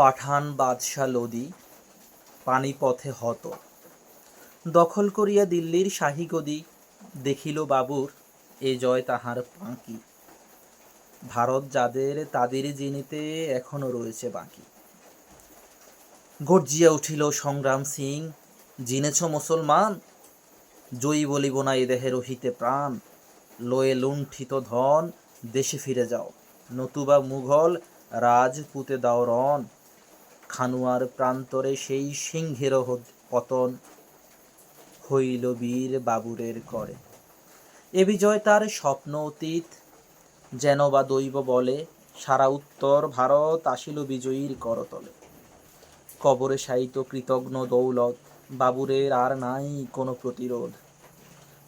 পাঠান বাদশা লোদি পানিপথে হত, দখল করিয়া দিল্লীর শাহী গদি। দেখিল বাবুর এ জয় তাহার ফাঁকি। ভারত যাদের তাদের জিনিতে এখনো রয়েছে বাকি। গর্জিয়া উঠিল সংগ্রাম সিং, জিনেছ মুসলমান, জয়ী বলিব না এ দেহে রহিতে প্রাণ। লয়ে লুণ্ঠিত ধন দেশে ফিরে যাও, নতুবা মুঘল রাজপুতে দাও রণ। খানুয়ার প্রান্তরে সেই সিংহের পতন, হইল বীর বাবুরের করে। এ বিজয় তার স্বপ্ন অতীত, যেন বা দৈব বলে। সারা উত্তর ভারত আসিল বিজয়ীর করতলে। কবরে শায়িত কৃতঘ্ন দৌলত, বাবুরের আর নাই কোনো প্রতিরোধ।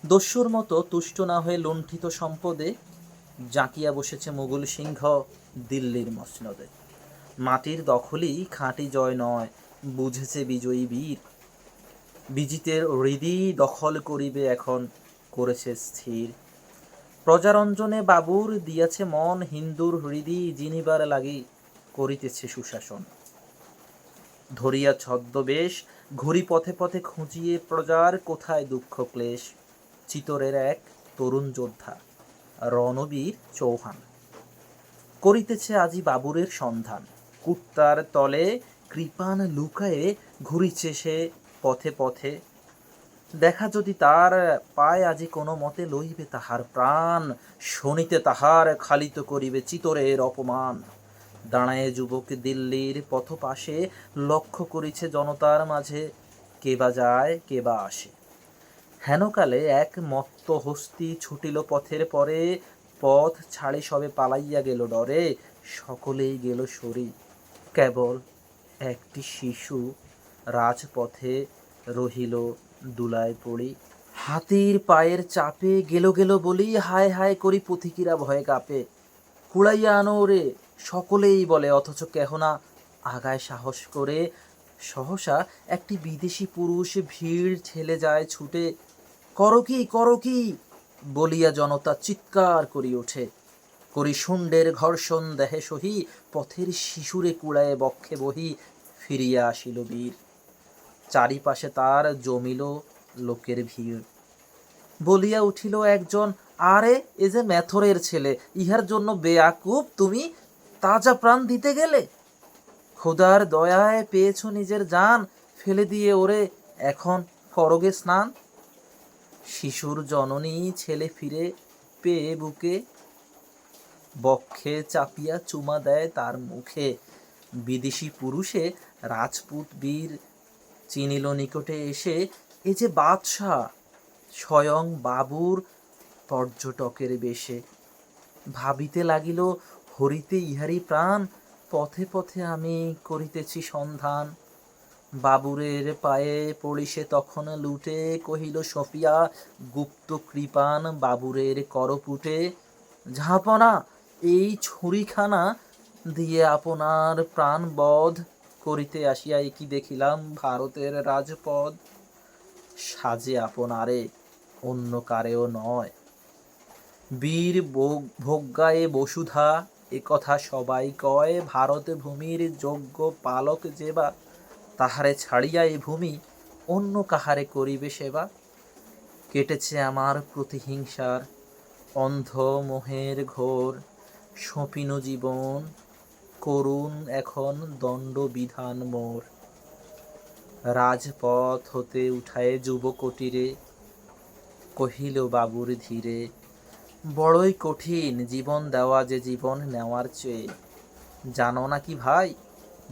দস্যুর মতো তুষ্ট না হয়ে লুণ্ঠিত সম্পদে, জাঁকিয়া বসেছে মুঘল সিংহ দিল্লির মসনদে। মাটির দখলই খাঁটি জয় নয়, বুঝেছে বিজয়ী বীর। বিজিতের হৃদি দখল করিবে এখন, করেছে স্থির। প্রজারঞ্জনে বাবুর দিয়াছে মন, হিন্দুর হৃদি জিনিবার লাগি করিতেছে সুশাসন। ধরিয়া ছদ্মবেশ ঘুরি পথে পথে খুঁজিয়ে প্রজার কোথায় দুঃখ ক্লেশ। চিতরের এক তরুণ যোদ্ধা রণবীর চৌহান, করিতেছে আজি বাবুরের সন্ধান। কুত্তার তলে কৃপান লুকায়ে ঘুরিছে সে পথে পথে। দেখা যদি তার পায় আজি কোনো মতে, লইবে তাহার প্রাণ। শনিতে তাহার খালিত করিবে চিতরের অপমান। দাঁড়ায় যুবক দিল্লির পথ পাশে, লক্ষ্য করিছে জনতার মাঝে, কে বা যায় কে বা আসে। হেনকালে এক মত্ত হস্তি ছুটিল পথের পরে, পথ ছাড়ি সবে পালাইয়া গেল ডরে। সকলেই গেল সরি, কেবল একটি শিশু রাজপথে রহিল দুলায় পড়ি। হাতির পায়ের চাপে গেল গেল বলি, হায় হায় করি পথিকীরা ভয়ে কাঁপে। কুড়াইয়া আনো ওরে, সকলেই বলে, অথচ কেহ না আগায় সাহস করে। সহসা একটি বিদেশি পুরুষ ভিড় ঠেলে যায় ছুটে। করো কি বলিয়া জনতা চিৎকার করি ওঠে। করি শুণ্ডের ঘর্ষণ দেহে সহি, পথের শিশুরে কুড়ায়ে বক্ষে বহি। ফিরিয়া আসিল বীর, চারিপাশে তার জমিল লোকের ভিড়। বলিয়া উঠিল একজন, আরে এ যে মেথরের ছেলে, ইহার জন্য বেয়াকুব তুমি তাজা প্রাণ দিতে গেলে। খোদার দয়ায় পেয়েছ নিজের জান, ফেলে দিয়ে ওরে এখন করগে স্নান। শিশুর জননী ছেলে ফিরে পেয়ে বুকে, বক্ষে চাপিয়া চুমা দেয় তার মুখে। বিদেশি পুরুষে রাজপুত বীর চিনিল নিকটে এসে, এ যে বাদশা স্বয়ং বাবুর পর্যটকের বেশে। ভাবিতে লাগিল হরিতে ইহারি প্রাণ, পথে পথে আমি করিতেছি সন্ধান। বাবুরের পায়ে পড়ি সে তখন লুটে, কহিল সফিয়া গুপ্ত কৃপান বাবুরের করপুটে। ঝাঁপনা এই ছুরিখানা দিয়ে আপনার প্রাণ বধ করিতে আসিয়া কি দেখিলাম ভারতের রাজপদ। সাজে আপনারে অন্য কারেও নয়, বীর ভোগ্যায়ে বসুধা এ কথা সবাই কয়। ভারত ভূমির যোগ্য পালক যেবা, তাহারে ছাড়িয়া এ ভূমি অন্য কাহারে করিবে সেবা। কেটেছে আমার প্রতিহিংসার অন্ধ মোহের ঘোর, সপিন জীবন করুণ এখন দণ্ড বিধান মোর। রাজপথ হতে উঠায় যুবকটিরে, কহিল বাবুর ধীরে, বড়ই কঠিন জীবন দেওয়া যে জীবন নেওয়ার চেয়ে। জানো না কি ভাই,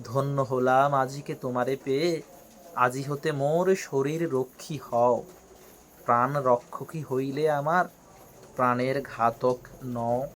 ধন্য হলাম আজিকে তোমারে পেয়ে। আজি হতে মোর শরীর রক্ষী হও, প্রাণ রক্ষকী হইলে আমার প্রাণের ঘাতক নও।